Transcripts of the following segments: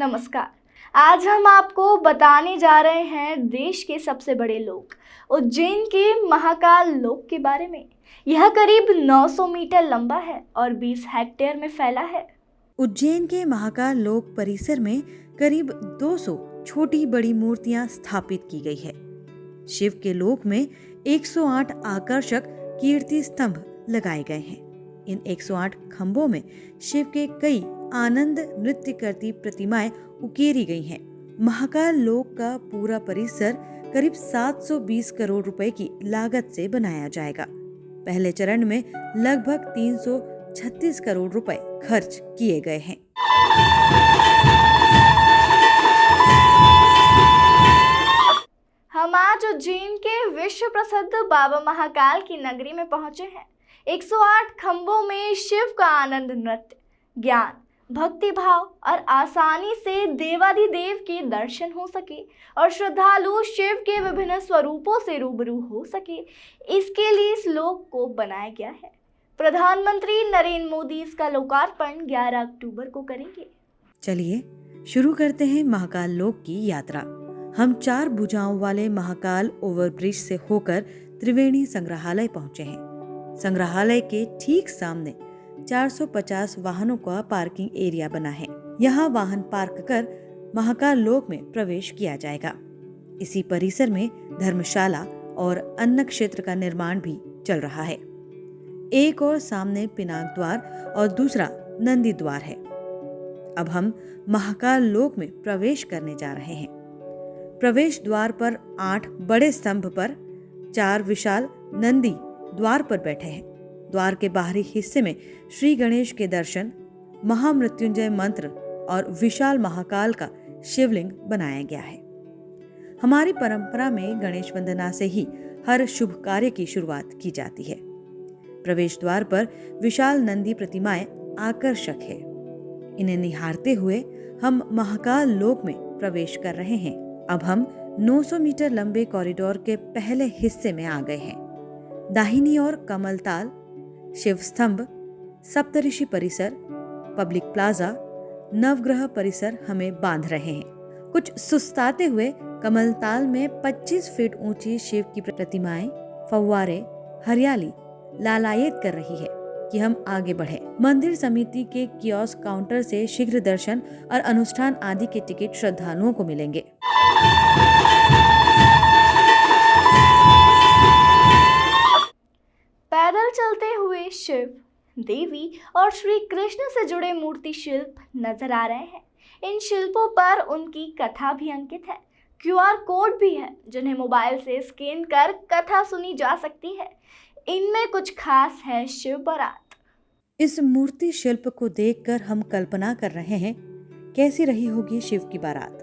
नमस्कार। आज हम आपको बताने जा रहे हैं देश के सबसे बड़े लोक उज्जैन के महाकाल लोक के बारे में। यह करीब 900 मीटर लंबा है और 20 हेक्टेयर में फैला है। उज्जैन के महाकाल लोक परिसर में करीब 200 छोटी बड़ी मूर्तियां स्थापित की गई है। शिव के लोक में 108 आकर्षक कीर्ति स्तंभ लगाए गए हैं। इन 108 खंभों में शिव के कई आनंद नृत्य करती प्रतिमाएं उकेरी गई हैं। महाकाल लोक का पूरा परिसर करीब 720 करोड़ रुपए की लागत से बनाया जाएगा। पहले चरण में लगभग 336 करोड़ रुपए खर्च किए गए हैं। हम आज उज्जैन के विश्व प्रसिद्ध बाबा महाकाल की नगरी में पहुंचे हैं। 108 खंभों में शिव का आनंद नृत्य, ज्ञान, भक्ति भाव और आसानी से देवाधिदेव के दर्शन हो सके और श्रद्धालु शिव के विभिन्न स्वरूपों से रूबरू हो सके, इसके लिए इस लोक को बनाया गया है। प्रधानमंत्री नरेंद्र मोदी इसका लोकार्पण 11 अक्टूबर को करेंगे। चलिए शुरू करते हैं महाकाल लोक की यात्रा। हम 4 भुजाओं वाले महाकाल ओवरब्रिज से होकर त्रिवेणी संग्रहालय पहुंचे हैं। संग्रहालय के ठीक सामने 450 वाहनों का पार्किंग एरिया बना है। यहाँ वाहन पार्क कर महाकाल लोक में प्रवेश किया जाएगा। इसी परिसर में धर्मशाला और अन्न क्षेत्र का निर्माण भी चल रहा है। एक और सामने पिनाक द्वार और दूसरा नंदी द्वार है। अब हम महाकाल लोक में प्रवेश करने जा रहे हैं। प्रवेश द्वार पर 8 बड़े स्तंभ पर 4 विशाल नंदी द्वार पर बैठे हैं। द्वार के बाहरी हिस्से में श्री गणेश के दर्शन, महामृत्युंजय मंत्र और विशाल महाकाल का शिवलिंग बनाया गया है। हमारी परंपरा में गणेश वंदना से ही हर शुभ कार्य की शुरुआत की जाती है। प्रवेश द्वार पर विशाल नंदी प्रतिमाएं आकर्षक है। इन्हें निहारते हुए हम महाकाल लोक में प्रवेश कर रहे हैं। अब हम 900 मीटर लंबे कॉरिडोर के पहले हिस्से में आ गए हैं। दाहिनी ओर कमलताल, शिव स्तंभ, सप्तऋषि परिसर, पब्लिक प्लाजा, नवग्रह परिसर हमें बांध रहे हैं। कुछ सुस्ताते हुए कमलताल में 25 फीट ऊंची शिव की प्रतिमाएं, फव्वारे, हरियाली लालायित कर रही है कि हम आगे बढ़े। मंदिर समिति के कियोस्क काउंटर से शीघ्र दर्शन और अनुष्ठान आदि के टिकट श्रद्धालुओं को मिलेंगे। पैदल चलते हुए शिव, देवी और श्री कृष्ण से जुड़े मूर्ति शिल्प नजर आ रहे हैं। इन शिल्पों पर उनकी कथा भी अंकित है। QR कोड भी है जिन्हें मोबाइल से स्कैन कर कथा सुनी जा सकती है। इनमें कुछ खास है शिव बारात। इस मूर्ति शिल्प को देखकर हम कल्पना कर रहे हैं कैसी रही होगी शिव की बारात।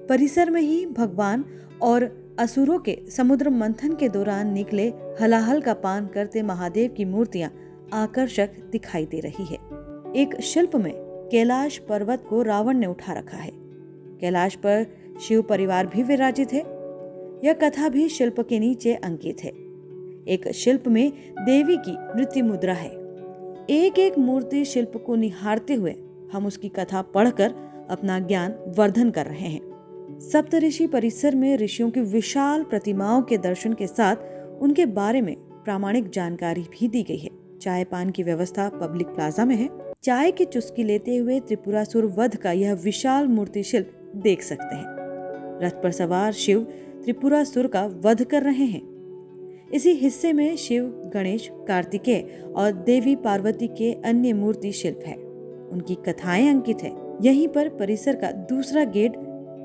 परिसर में ही भगवान और असुरों के समुद्र मंथन के दौरान निकले हलाहल का पान करते महादेव की मूर्तियां आकर्षक दिखाई दे रही है। एक शिल्प में कैलाश पर्वत को रावण ने उठा रखा है। कैलाश पर शिव परिवार भी विराजित है। यह कथा भी शिल्प के नीचे अंकित है। एक शिल्प में देवी की नृत्य मुद्रा है। एक एक मूर्ति शिल्प को निहारते हुए हम उसकी कथा पढ़कर अपना ज्ञान वर्धन कर रहे हैं। सप्तऋषि परिसर में ऋषियों की विशाल प्रतिमाओं के दर्शन के साथ उनके बारे में प्रामाणिक जानकारी भी दी गई है। चाय पान की व्यवस्था पब्लिक प्लाजा में है। चाय की चुस्की लेते हुए त्रिपुरासुर वध का यह विशाल मूर्ति शिल्प देख सकते हैं। रथ पर सवार शिव त्रिपुरासुर का वध कर रहे हैं। इसी हिस्से में शिव, गणेश, कार्तिकेय और देवी पार्वती के अन्य मूर्ति शिल्प है। उनकी कथाएं अंकित है। यहीं पर परिसर का दूसरा गेट,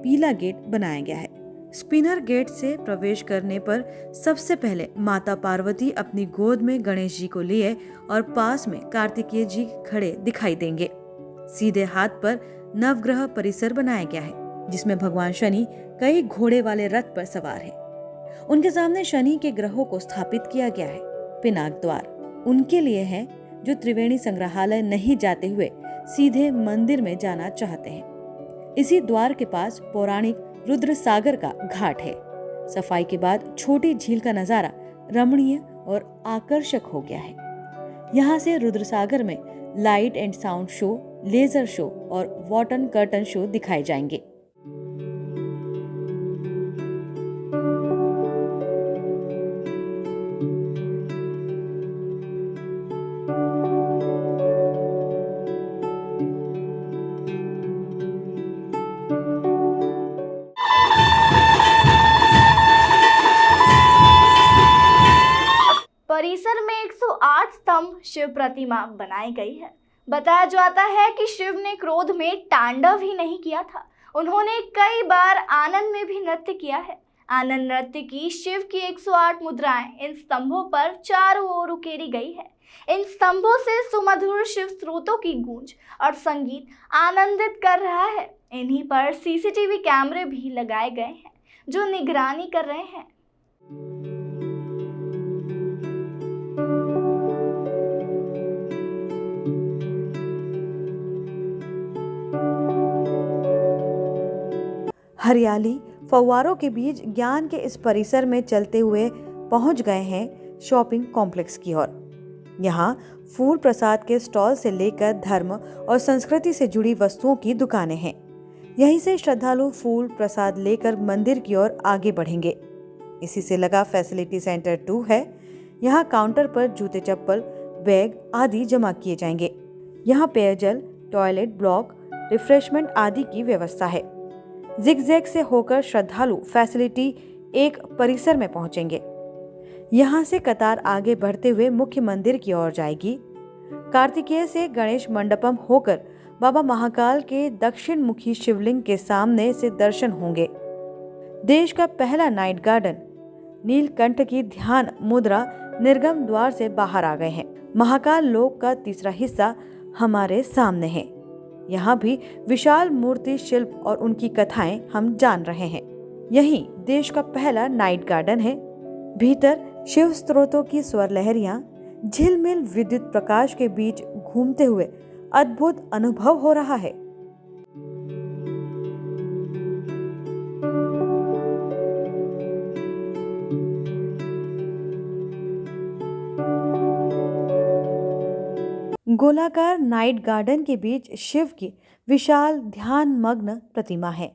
पीला गेट बनाया गया है। स्पिनर गेट से प्रवेश करने पर सबसे पहले माता पार्वती अपनी गोद में गणेश जी को लिए और पास में कार्तिकेय जी खड़े दिखाई देंगे। सीधे हाथ पर नवग्रह परिसर बनाया गया है जिसमें भगवान शनि कई घोड़े वाले रथ पर सवार है। उनके सामने शनि के ग्रहों को स्थापित किया गया है। पिनाक द्वार उनके लिए है जो त्रिवेणी संग्रहालय नहीं जाते हुए सीधे मंदिर में जाना चाहते हैं। इसी द्वार के पास पौराणिक रुद्र सागर का घाट है। सफाई के बाद छोटी झील का नजारा रमणीय और आकर्षक हो गया है। यहाँ से रुद्र सागर में light and sound show, laser show और वाटर कर्टन शो दिखाए जाएंगे। परिसर में 108 स्तंभ शिव प्रतिमा बनाई गई है। बताया जाता है कि शिव ने क्रोध में तांडव ही नहीं किया था, उन्होंने कई बार आनंद में भी नृत्य किया है। आनंद नृत्य की शिव की 108 मुद्राएं इन स्तंभों पर चारों ओर उकेरी गई है। इन स्तंभों से सुमधुर शिव स्रोतों की गूंज और संगीत आनंदित कर रहा है। इन्हीं पर सीसीटीवी कैमरे भी लगाए गए हैं जो निगरानी कर रहे हैं। हरियाली फव्वारों के बीच ज्ञान के इस परिसर में चलते हुए पहुंच गए हैं शॉपिंग कॉम्प्लेक्स की ओर। यहाँ फूल प्रसाद के स्टॉल से लेकर धर्म और संस्कृति से जुड़ी वस्तुओं की दुकानें हैं। यहीं से श्रद्धालु फूल प्रसाद लेकर मंदिर की ओर आगे बढ़ेंगे। इसी से लगा फैसिलिटी सेंटर 2 है। यहाँ काउंटर पर जूते चप्पल, बैग आदि जमा किए जाएंगे। यहाँ पेयजल, टॉयलेट ब्लॉक, रिफ्रेशमेंट आदि की व्यवस्था है। जिगजैग से होकर श्रद्धालु फैसिलिटी 1 परिसर में पहुंचेंगे। यहाँ से कतार आगे बढ़ते हुए मुख्य मंदिर की ओर जाएगी। कार्तिकेय से गणेश मंडपम होकर बाबा महाकाल के दक्षिण मुखी शिवलिंग के सामने से दर्शन होंगे। देश का पहला नाइट गार्डन नीलकंठ की ध्यान मुद्रा निर्गम द्वार से बाहर आ गए हैं। महाकाल लोक का तीसरा हिस्सा हमारे सामने है। यहाँ भी विशाल मूर्ति शिल्प और उनकी कथाएं हम जान रहे हैं। यही देश का पहला नाइट गार्डन है। भीतर शिव स्त्रोतों की स्वर लहरियां झिलमिल विद्युत प्रकाश के बीच घूमते हुए अद्भुत अनुभव हो रहा है। गोलाकार नाइट गार्डन के बीच शिव की विशाल ध्यान मग्न प्रतिमा है।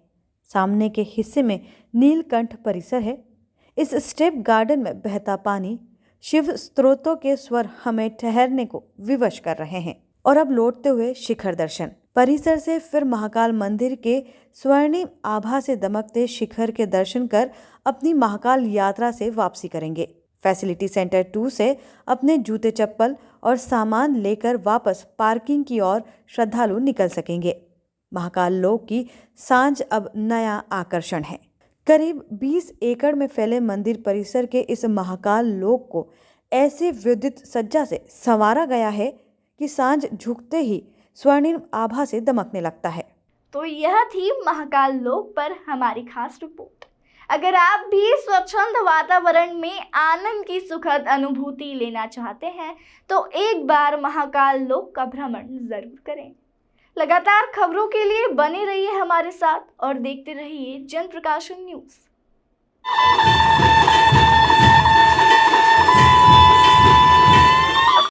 सामने के हिस्से में नीलकंठ परिसर है। इस स्टेप गार्डन में बहता पानी, शिव स्त्रोतों के स्वर हमें ठहरने को विवश कर रहे हैं। और अब लौटते हुए शिखर दर्शन। परिसर से फिर महाकाल मंदिर के स्वर्णिम आभा से दमकते शिखर के दर्शन कर अपनी महाकाल यात्रा से वापसी करेंगे। फैसिलिटी सेंटर 2 से अपने जूते चप्पल और सामान लेकर वापस पार्किंग की ओर श्रद्धालु निकल सकेंगे। महाकाल लोक की सांझ अब नया आकर्षण है। करीब 20 एकड़ में फैले मंदिर परिसर के इस महाकाल लोक को ऐसे विद्युत सज्जा से संवारा गया है कि सांझ झुकते ही स्वर्णिम आभा से दमकने लगता है। तो यह थी महाकाल लोक पर हमारी खास रिपोर्ट। अगर आप भी स्वच्छंद वातावरण में आनंद की सुखद अनुभूति लेना चाहते हैं तो एक बार महाकाल लोक का भ्रमण जरूर करें। लगातार खबरों के लिए बने रहिए हमारे साथ और देखते रहिए जन प्रकाशन न्यूज़।